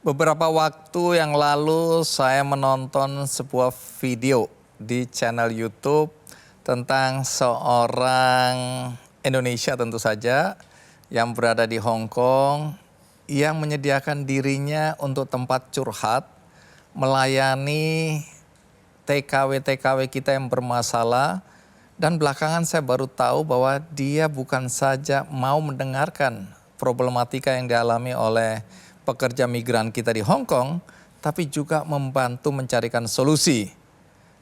Beberapa waktu yang lalu saya menonton sebuah video di channel YouTube tentang seorang Indonesia tentu saja yang berada di Hong Kong yang menyediakan dirinya untuk tempat curhat, melayani TKW-TKW kita yang bermasalah, dan belakangan saya baru tahu bahwa dia bukan saja mau mendengarkan problematika yang dialami oleh pekerja migran kita di Hong Kong, tapi juga membantu mencarikan solusi.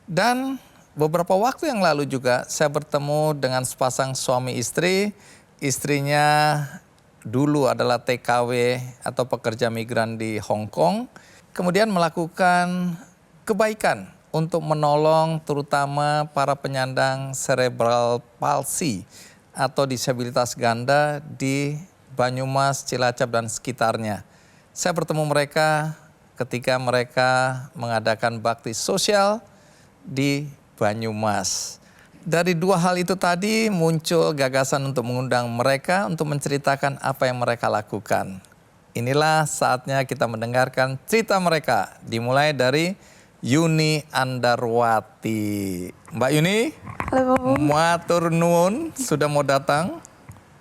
Dan beberapa waktu yang lalu juga saya bertemu dengan sepasang suami istri. Istrinya dulu adalah TKW atau pekerja migran di Hong Kong, kemudian melakukan kebaikan untuk menolong terutama para penyandang cerebral palsy atau disabilitas ganda di Banyumas, Cilacap, dan sekitarnya. Saya bertemu mereka ketika mereka mengadakan bakti sosial di Banyumas. Dari dua hal itu tadi muncul gagasan untuk mengundang mereka untuk menceritakan apa yang mereka lakukan. Inilah saatnya kita mendengarkan cerita mereka, dimulai dari Yuni Andarwati. Mbak Yuni, halo. matur nuwun sudah mau datang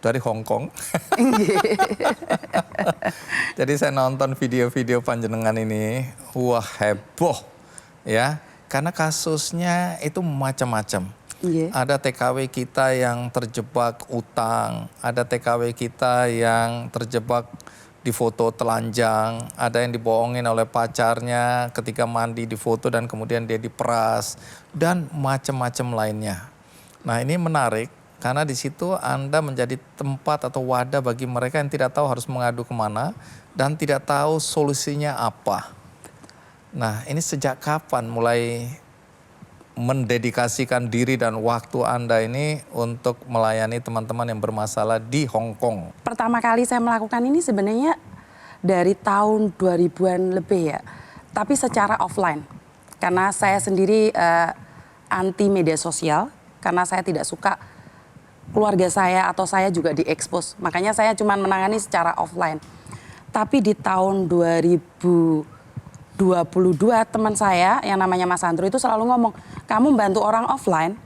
dari Hong Kong. Jadi saya nonton video-video panjenengan ini, wah heboh ya, karena kasusnya itu macam-macam. Ada TKW kita yang terjebak utang, ada TKW kita yang terjebak di foto telanjang, ada yang dibohongin oleh pacarnya ketika mandi di foto dan kemudian dia diperas, dan macam-macam lainnya. Nah ini menarik karena di situ Anda menjadi tempat atau wadah bagi mereka yang tidak tahu harus mengadu kemana dan tidak tahu solusinya apa. Nah ini sejak kapan mulai mendedikasikan diri dan waktu Anda ini untuk melayani teman-teman yang bermasalah di Hong Kong? Pertama kali saya melakukan ini sebenarnya dari tahun 2000-an lebih ya. Tapi secara offline. Karena saya sendiri anti media sosial. Karena saya tidak suka keluarga saya atau saya juga diekspos. Makanya saya cuma menangani secara offline. Tapi di tahun 2022 teman saya yang namanya Mas Andro itu selalu ngomong, kamu bantu orang offline,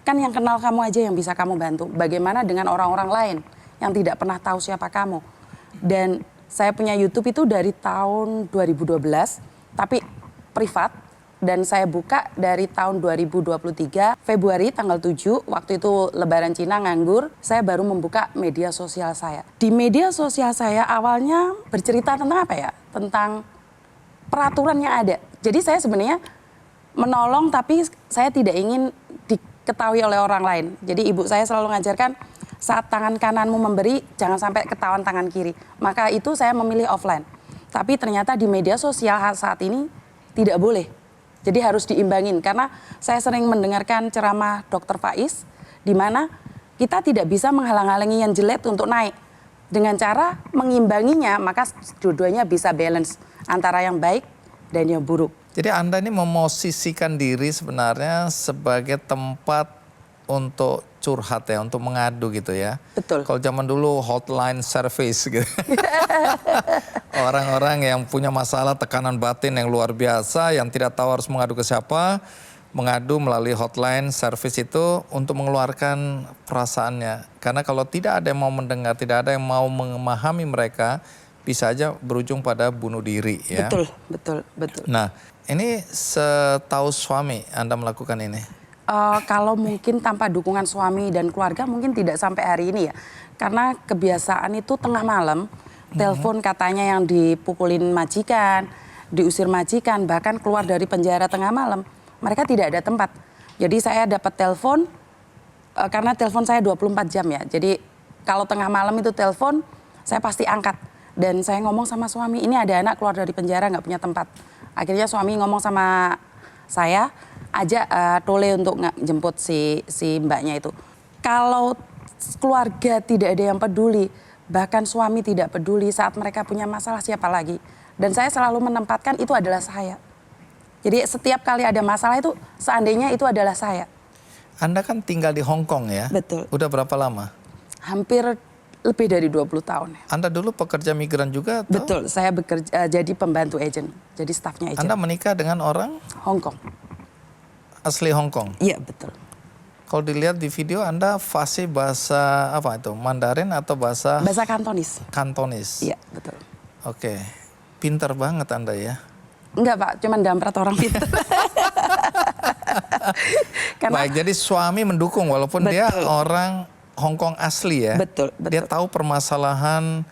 kan yang kenal kamu aja yang bisa kamu bantu. Bagaimana dengan orang-orang lain yang tidak pernah tahu siapa kamu. Dan saya punya YouTube itu dari tahun 2012, tapi privat. Dan saya buka dari tahun 2023, Februari tanggal 7, waktu itu Lebaran Cina nganggur, saya baru membuka media sosial saya. Di media sosial saya awalnya bercerita tentang apa ya? Tentang peraturan yang ada. Jadi saya sebenarnya menolong tapi saya tidak ingin diketahui oleh orang lain. Jadi ibu saya selalu mengajarkan saat tangan kananmu memberi jangan sampai ketahuan tangan kiri. Maka itu saya memilih offline. Tapi ternyata di media sosial saat ini tidak boleh. Jadi harus diimbangin karena saya sering mendengarkan ceramah Dr. Faiz di mana kita tidak bisa menghalang-halangi yang jelek untuk naik. Dengan cara mengimbanginya maka dua-duanya bisa balance antara yang baik dan yang buruk. Jadi Anda ini memosisikan diri sebenarnya sebagai tempat untuk curhat ya, untuk mengadu gitu ya. Betul. Kalau zaman dulu hotline service gitu. Orang-orang yang punya masalah tekanan batin yang luar biasa, yang tidak tahu harus mengadu ke siapa, mengadu melalui hotline service itu untuk mengeluarkan perasaannya. Karena kalau tidak ada yang mau mendengar, tidak ada yang mau memahami mereka, bisa aja berujung pada bunuh diri ya. Betul. Nah, ini setahu suami Anda melakukan ini? Kalau mungkin tanpa dukungan suami dan keluarga mungkin tidak sampai hari ini ya. Karena kebiasaan itu tengah malam, telepon katanya yang dipukulin majikan, diusir majikan, bahkan keluar dari penjara tengah malam. Mereka tidak ada tempat. Jadi saya dapat telepon, karena telepon saya 24 jam ya. Jadi kalau tengah malam itu telepon, saya pasti angkat. Dan saya ngomong sama suami, ini ada anak keluar dari penjara nggak punya tempat. Akhirnya suami ngomong sama saya, ajak Tole untuk jemput si mbaknya itu. Kalau keluarga tidak ada yang peduli, bahkan suami tidak peduli saat mereka punya masalah siapa lagi. Dan saya selalu menempatkan itu adalah saya. Jadi setiap kali ada masalah itu seandainya itu adalah saya. Anda kan tinggal di Hong Kong ya? Betul. Udah berapa lama? Hampir Lebih dari 20 tahun. Anda dulu pekerja migran juga atau? Betul, saya bekerja jadi pembantu agent, jadi stafnya agent. Anda menikah dengan orang Hong Kong. asli Hong Kong? Iya, betul. Kalau dilihat di video Anda fasih bahasa apa itu? Mandarin atau bahasa Bahasa Kantonis. Kantonis? Iya, betul. Oke, pinter banget Anda ya. Enggak Pak, cuman damprat orang pintar. Karena Baik, jadi suami mendukung walaupun dia Betul. orang Hong Kong asli ya. Betul, Dia betul. tahu permasalahan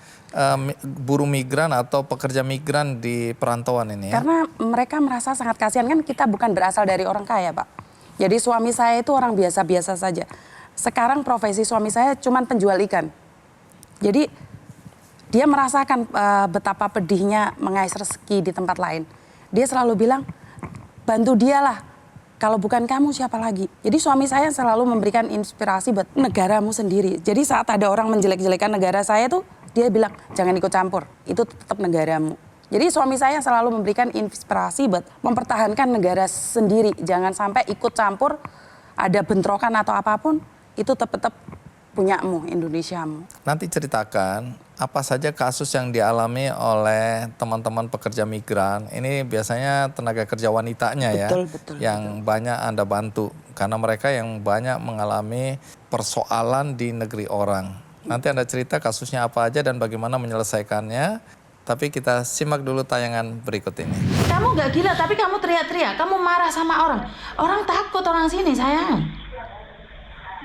buruh migran atau pekerja migran di perantauan ini ya. Karena mereka merasa sangat kasihan, kan kita bukan berasal dari orang kaya Pak. Jadi suami saya itu orang biasa-biasa saja. Sekarang profesi suami saya cuman penjual ikan. Jadi dia merasakan betapa pedihnya mengais rezeki di tempat lain. Dia selalu bilang, bantu dialah. Kalau bukan kamu siapa lagi? Jadi suami saya selalu memberikan inspirasi buat negaramu sendiri. Jadi saat ada orang menjelek-jelekan negara saya tuh, dia bilang jangan ikut campur, itu tetap negaramu. Jadi suami saya selalu memberikan inspirasi buat mempertahankan negara sendiri. Jangan sampai ikut campur, ada bentrokan atau apapun, itu tetap punyamu, Indonesiamu. Nanti ceritakan apa saja kasus yang dialami oleh teman-teman pekerja migran. Ini biasanya tenaga kerja wanitanya ya, Betul, yang banyak Anda bantu. Karena mereka yang banyak mengalami persoalan di negeri orang. Nanti Anda cerita kasusnya apa aja dan bagaimana menyelesaikannya. Tapi kita simak dulu tayangan berikut ini. Kamu gak gila, tapi kamu teriak-teriak. Kamu marah sama orang. Orang takut orang sini, sayang.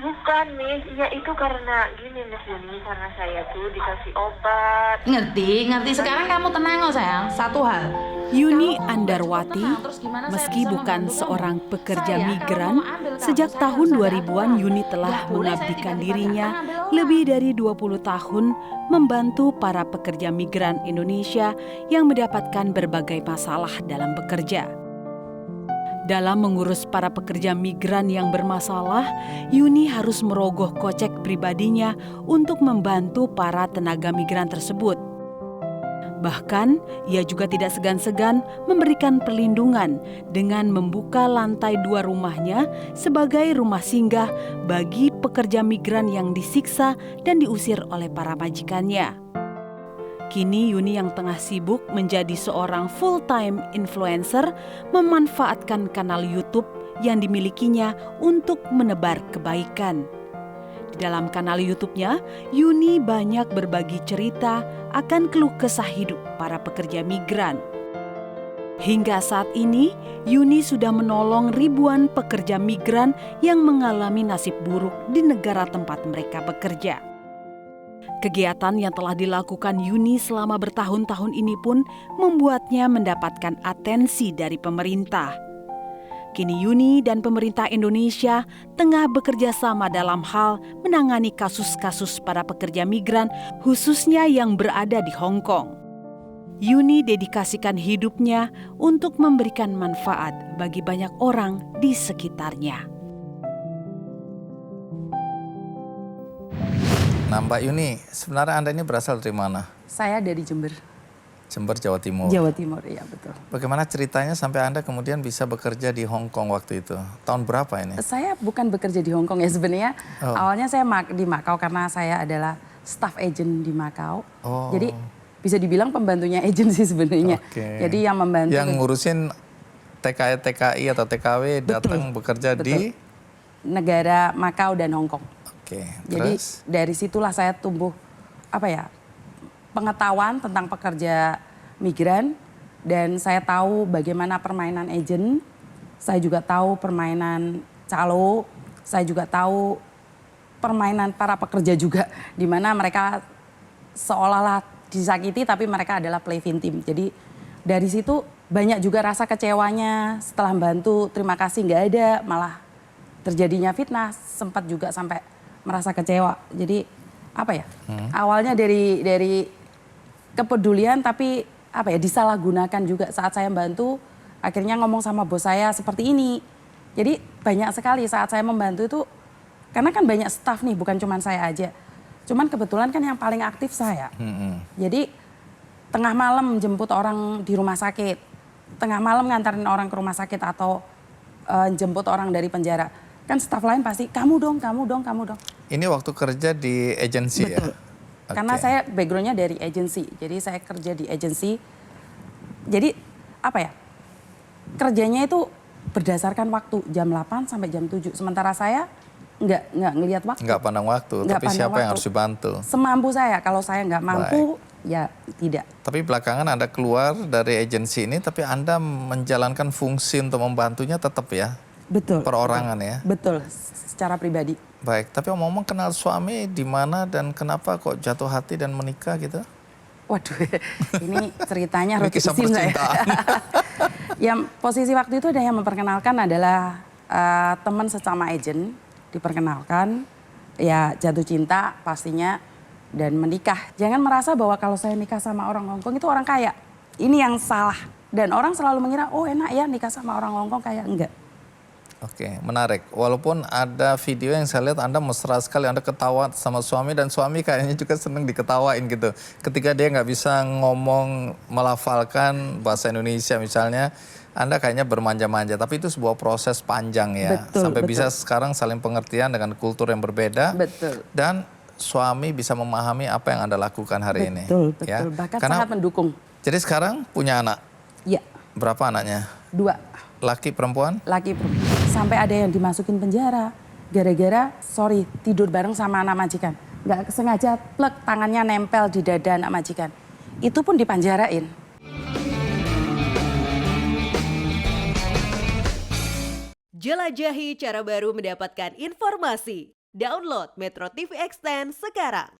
Bukan, Miss. Ya itu karena gini, Miss Yuni. Karena saya tuh dikasih obat. Ngerti. Sekarang kamu tenang, oh sayang. Satu hal. Yuni Kalau kamu Andarwati, tenang, terus gimana saya meski bisa bukan membantu seorang kamu? pekerja Saya, migran, kalau mau ambil kamu, sejak saya tahun harus ada 2000-an aturan. Yuni telah Nggak boleh saya mengabdikan tiba-tiba dirinya datang ambil orang. lebih dari 20 tahun membantu para pekerja migran Indonesia yang mendapatkan berbagai masalah dalam bekerja. Dalam mengurus para pekerja migran yang bermasalah, Yuni harus merogoh kocek pribadinya untuk membantu para tenaga migran tersebut. Bahkan, ia juga tidak segan-segan memberikan perlindungan dengan membuka lantai 2 rumahnya sebagai rumah singgah bagi pekerja migran yang disiksa dan diusir oleh para majikannya. Kini Yuni yang tengah sibuk menjadi seorang full-time influencer memanfaatkan kanal YouTube yang dimilikinya untuk menebar kebaikan. Di dalam kanal YouTube-nya, Yuni banyak berbagi cerita akan keluh kesah hidup para pekerja migran. Hingga saat ini, Yuni sudah menolong ribuan pekerja migran yang mengalami nasib buruk di negara tempat mereka bekerja. Kegiatan yang telah dilakukan Yuni selama bertahun-tahun ini pun membuatnya mendapatkan atensi dari pemerintah. Kini Yuni dan pemerintah Indonesia tengah bekerja sama dalam hal menangani kasus-kasus para pekerja migran, khususnya yang berada di Hong Kong. Yuni dedikasikan hidupnya untuk memberikan manfaat bagi banyak orang di sekitarnya. Nah Mbak Yuni, sebenarnya Anda ini berasal dari mana? Saya dari Jember, Jember, Jawa Timur. Jawa Timur, iya betul. Bagaimana ceritanya sampai Anda kemudian bisa bekerja di Hong Kong waktu itu? Tahun berapa ini? Saya bukan bekerja di Hong Kong ya sebenarnya. Oh. Awalnya saya di Macau karena saya adalah staff agent di Macau. Oh. Jadi bisa dibilang pembantunya agent sih sebenarnya. Oke. Jadi yang membantu Yang ngurusin TKI atau TKW datang bekerja di? negara Macau dan Hong Kong. Oke, Jadi terus? dari situlah saya tumbuh pengetahuan tentang pekerja migran, dan saya tahu bagaimana permainan agent, saya juga tahu permainan calo, saya juga tahu permainan para pekerja juga, di mana mereka seolah-olah disakiti tapi mereka adalah play team. Jadi dari situ banyak juga rasa kecewanya setelah membantu, terima kasih nggak ada, malah terjadinya fitnah, sempat juga sampai merasa kecewa. Jadi awalnya dari kepedulian tapi disalahgunakan juga saat saya membantu, akhirnya ngomong sama bos saya seperti ini. Jadi banyak sekali saat saya membantu itu, karena kan banyak staff nih, bukan cuma saya aja. Cuman kebetulan kan yang paling aktif saya. Jadi tengah malam jemput orang di rumah sakit, tengah malam ngantarin orang ke rumah sakit atau jemput orang dari penjara. Kan staff lain pasti kamu dong. Ini waktu kerja di agensi ya? Karena Oke. saya backgroundnya dari agensi, jadi saya kerja di agensi. Jadi apa ya, kerjanya itu berdasarkan waktu jam 8 sampai jam 7. Sementara saya nggak ngelihat waktu. Nggak pandang waktu, Nggak tapi pandang siapa yang waktu. harus dibantu? Semampu saya, kalau saya nggak mampu, ya tidak. Tapi belakangan Anda keluar dari agensi ini, tapi Anda menjalankan fungsi untuk membantunya tetap ya? Betul. Perorangan ya? Betul, secara pribadi. Baik, tapi omong-omong kenal suami di mana dan kenapa kok jatuh hati dan menikah gitu? Waduh, ini ceritanya Ini roti kisah isim saya. percintaan. Yang posisi waktu itu ada yang memperkenalkan adalah teman sesama agent, diperkenalkan, ya jatuh cinta pastinya, dan menikah. Jangan merasa bahwa kalau saya nikah sama orang Hongkong itu orang kaya. Ini yang salah. Dan orang selalu mengira, oh enak ya nikah sama orang Hongkong, kaya. Enggak. Oke, menarik. Walaupun ada video yang saya lihat Anda mesra sekali, Anda ketawa sama suami dan suami kayaknya juga seneng diketawain gitu. Ketika dia nggak bisa ngomong, melafalkan bahasa Indonesia misalnya, Anda kayaknya bermanja-manja. Tapi itu sebuah proses panjang ya. Betul, Sampai betul. bisa sekarang saling pengertian dengan kultur yang berbeda. Betul. Dan suami bisa memahami apa yang Anda lakukan hari ini. Betul, betul. Ya. Bahkan Karena, sangat mendukung. jadi sekarang punya anak. Ya, Berapa anaknya? 2. Laki, perempuan? Laki perempuan. Sampai ada yang dimasukin penjara gara-gara tidur bareng sama anak majikan. Nggak sengaja plek tangannya nempel di dada anak majikan. Itu pun dipanjarain. Jelajahi cara baru mendapatkan informasi. Download Metro TV Extend sekarang.